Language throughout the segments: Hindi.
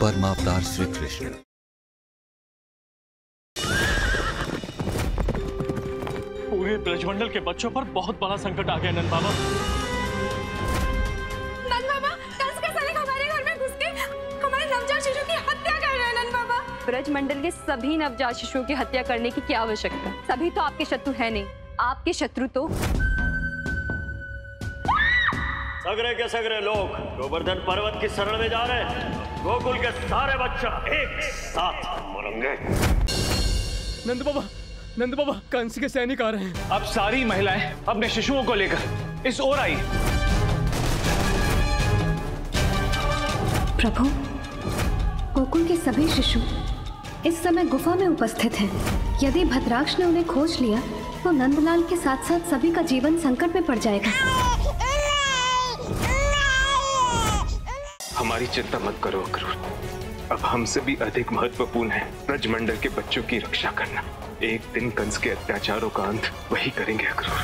परमावतार श्री कृष्ण। पूरे ब्रजमंडल के बच्चों पर बहुत बड़ा संकट आ गया नंद बाबा। नंद बाबा, कंस के सैनिक हमारे घर में घुस के हमारे नवजात शिशु की हत्या कर रहे हैं। नंद बाबा, ब्रजमंडल के सभी नवजात शिशुओं की हत्या करने की क्या आवश्यकता? सभी तो आपके शत्रु है नहीं। आपके शत्रु तो सगरे के सगरे लोग गोवर्धन पर्वत की शरण में जा रहे हैं। गोकुल के सारे बच्चा एक साथ मरेंगे। नंद बाबा, कंस के सैनिक आ रहे हैं। अब सारी महिलाएं अपने शिशुओं को लेकर इस ओर आई। प्रभु, गोकुल के सभी शिशु इस समय गुफा में उपस्थित हैं। यदि भद्राक्ष ने उन्हें खोज लिया तो नंदलाल के साथ साथ सभी का जीवन संकट में पड़ जाएगा। हमारी चिंता मत करो अक्रूर। अब हमसे भी अधिक महत्वपूर्ण है ब्रजमंडल के बच्चों की रक्षा करना। एक दिन कंस के अत्याचारों का अंत वही करेंगे अक्रूर।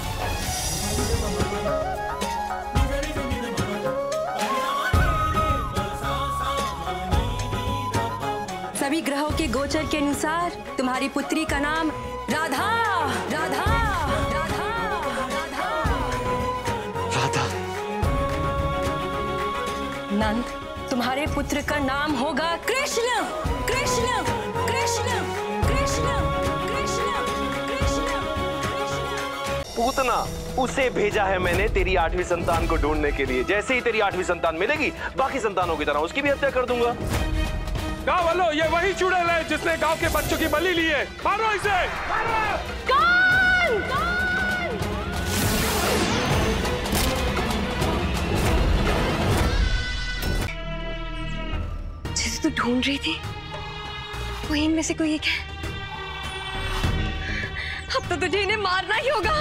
सभी ग्रहों के गोचर के अनुसार तुम्हारी पुत्री का नाम राधा राधा राधा राधा राधा। नंद, तुम्हारे पुत्र का नाम होगा कृष्ण कृष्ण कृष्ण कृष्ण कृष्ण कृष्ण। पूतना, उसे भेजा है मैंने तेरी 8वीं संतान को ढूंढने के लिए। जैसे ही तेरी 8वीं संतान मिलेगी, बाकी संतानों की तरह उसकी भी हत्या कर दूंगा। गाँव वालों, ये वही चुड़ैल है जिसने गांव के बच्चों की बलि ली है। मारो इसे! जिसे तू ढूंढ रही थी वो इनमें से कोई एक है। अब तो तुझे इन्हें मारना ही होगा।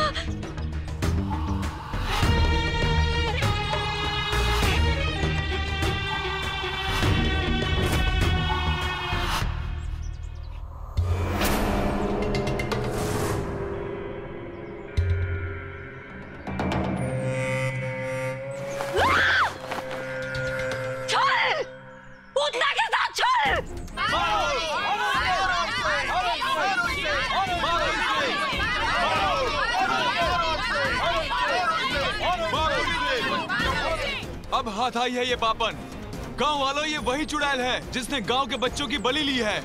अब हाथ आई है ये पापन। गांव वालों, ये वही चुड़ैल है जिसने गांव के बच्चों की बलि ली है।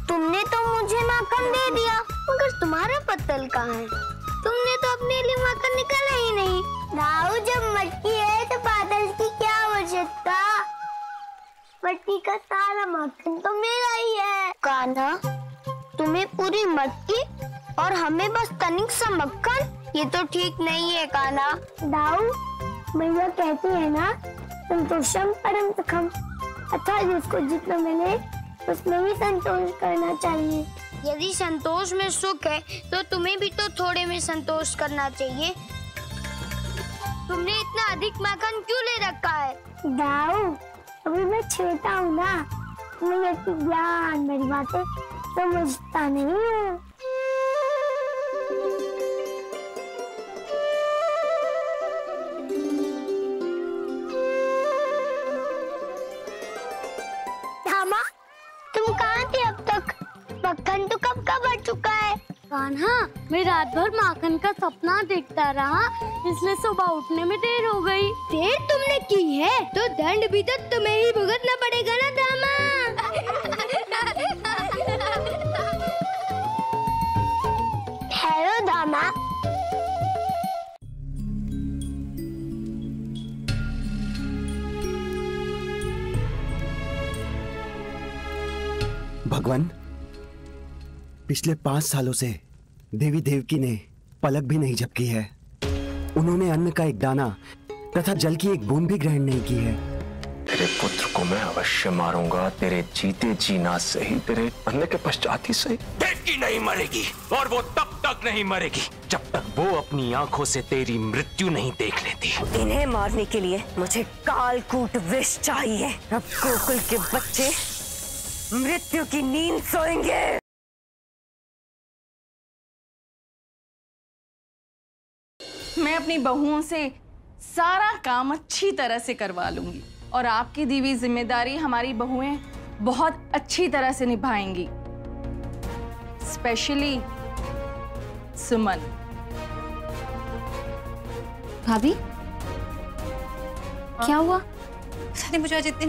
तुमने तो मुझे माखन दे दिया, मगर तुम्हारा पत्तल कहाँ है? तुमने तो अपने लिए माखन निकाला ही नहीं। दाऊ, जब मटकी है तो पातल की क्या आवश्यकता? मटकी का सारा माखन तो मेरा ही है। कान्हा, तुम्हें पूरी मटकी और हमें बस तनिक सा मक्खन, ये तो ठीक नहीं है कान्हा। दाऊ, मैया कहती है ना, संतोषम परम सुखम, अर्थात जिसको जितना मिले उसमें भी संतोष करना चाहिए। यदि संतोष में सुख है तो तुम्हें भी तो थोड़े में संतोष करना चाहिए। तुमने इतना अधिक माखन क्यों ले रखा है? दाऊ, अभी मैं छोटा हूँ ना, मैं इतनी ज्ञान मेरी बातें समझता नहीं हूँ। तुम कहाँ थे अब तक? मक्खन तो कब का बढ़ चुका है। कान्हा, मैं रात भर माखन का सपना देखता रहा, इसलिए सुबह उठने में देर हो गई। देर तुमने की है तो दंड भी तो तुम्हें ही भुगतना पड़ेगा ना दामा। ठहरो दामा। भगवान, पिछले 5 सालों से देवी देवकी ने पलक भी नहीं झपकी है। उन्होंने अन्न का एक दाना तथा जल की एक बूंद भी ग्रहण नहीं की है। तेरे पुत्र को मैं अवश्य मारूंगा, तेरे जीते जीना सही, तेरे मरने के पश्चात ही सही। बेटी नहीं मरेगी, और वो तब तक नहीं मरेगी जब तक वो अपनी आंखों से तेरी मृत्यु नहीं देख लेती। इन्हें मारने के लिए मुझे कालकूट विष चाहिए। अब गोकुल के बच्चे मृत्यु की नींद सोएंगे। मैं अपनी बहुओं से सारा काम अच्छी तरह से करवा लूंगी और आपकी दी हुई जिम्मेदारी हमारी बहुएं बहुत अच्छी तरह से निभाएंगी, स्पेशली सुमन। भाभी क्या हुआ? पता नहीं मुझे आज इतनी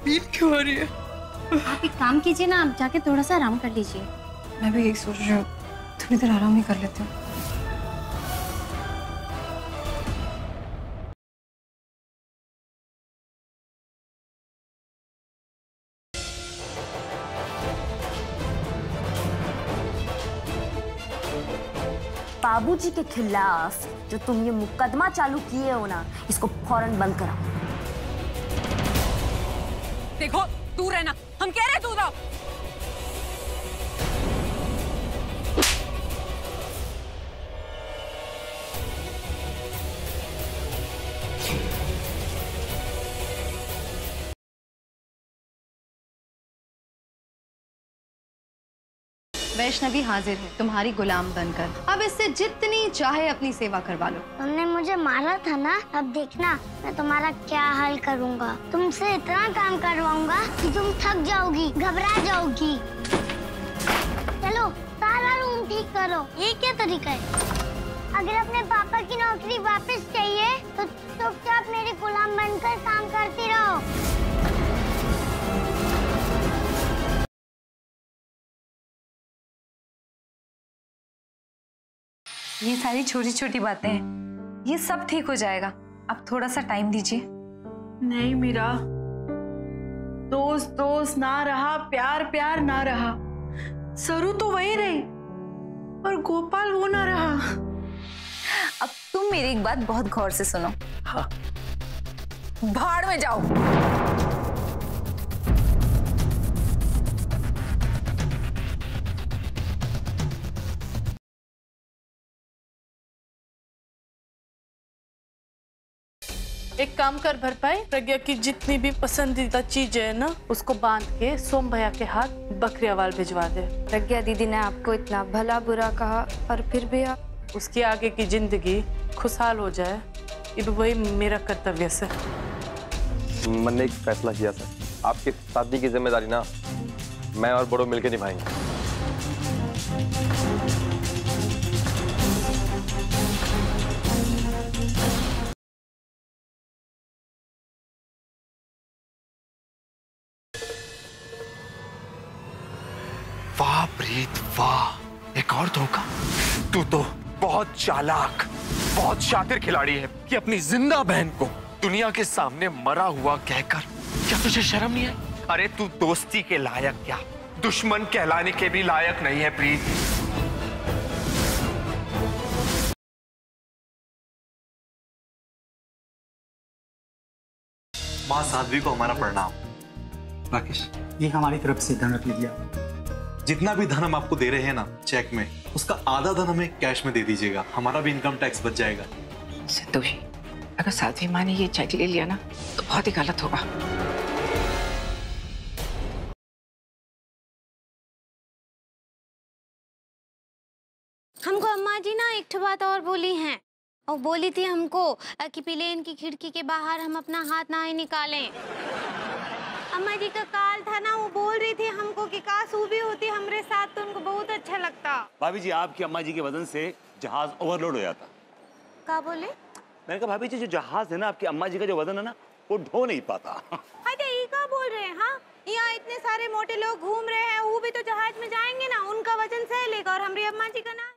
नींद क्यों आ रही है? आप एक काम कीजिए ना, आप जाके थोड़ा सा आराम कर लीजिए। मैं भी यही सोच रही हूँ, थोड़ी देर आराम ही कर लेती हूँ। बाबूजी के खिलाफ जो तुम ये मुकदमा चालू किए हो ना, इसको फौरन बंद कराओ। देखो दूर रहना, हम कह रहे दूर रहो। वैष्णवी हाजिर है तुम्हारी गुलाम बनकर। अब इससे जितनी चाहे अपनी सेवा करवा लो। तुमने मुझे मारा था ना, अब देखना मैं तुम्हारा क्या हाल करूंगा। तुमसे इतना काम करवाऊंगा कि तुम थक जाओगी, घबरा जाओगी। चलो सारा रूम ठीक करो। ये क्या तरीका है? अगर अपने पापा की नौकरी वापस चाहिए तो चुपचाप मेरी गुलाम बनकर काम करती रहो। ये सारी छोटी छोटी बातें हैं, ये सब ठीक हो जाएगा। आप थोड़ा सा टाइम दीजिए। नहीं मीरा, दोस्त दोस्त ना रहा, प्यार प्यार ना रहा। सरू तो वही रही और गोपाल वो ना रहा। अब तुम मेरी एक बात बहुत गौर से सुनो। हाँ। भाड़ में जाओ। एक काम कर भरपाई, प्रज्ञा की जितनी भी पसंदीदा चीज है ना, उसको बांध के सोम भैया के हाथ बकरियावाल भिजवा दे। प्रज्ञा दीदी ने आपको इतना भला बुरा कहा और फिर भी आप उसकी आगे की जिंदगी खुशहाल हो जाए, ये वही मेरा कर्तव्य है। मन ने एक फैसला किया सर, आपकी शादी की जिम्मेदारी ना मैं और बड़ों मिलकर निभाएंगे। वाह प्रीत वाह, एक और धोखा। तू तो बहुत चालाक, बहुत शातिर खिलाड़ी है कि अपनी जिंदा बहन को दुनिया के सामने मरा हुआ कहकर, क्या तुझे शर्म नहीं है? अरे तू दोस्ती के लायक क्या, दुश्मन कहलाने के भी लायक नहीं है प्रीत। माँ साध्वी को हमारा प्रणाम। राकेश, ये हमारी तरफ से धन रख लीजिए। जितना भी धन हम आपको दे रहे हैं ना चेक में, उसका आधा धन हमें कैश में दे दीजिएगा, हमारा भी इनकम टैक्स बच जाएगा। संतोषी, अगर साध्वी माँ ने ये चेक ले लिया ना तो बहुत ही गलत होगा। हमको अम्मा जी ना एक बात और बोली हैं, और बोली थी हमको कि प्लेन की खिड़की के बाहर हम अपना हाथ ना ही निकालें। अम्मा जी का काल था ना, वो बोल रही थी हमको कि काश वो भी होती हमारे साथ तो उनको बहुत अच्छा लगता। भाभी जी, आपकी अम्मा जी के वजन से जहाज ओवरलोड हो जाता। क्या बोले? मैंने कहा भाभी जी, जो जहाज है ना, आपकी अम्मा जी का जो वजन है ना, वो ढो नहीं पाता। अरे ये क्या बोल रहे हैं? हाँ, यहाँ इतने सारे मोटे लोग घूम रहे हैं, वो भी तो जहाज में जाएंगे ना, उनका वजन सह लेगा और हमारी अम्मा जी का ना।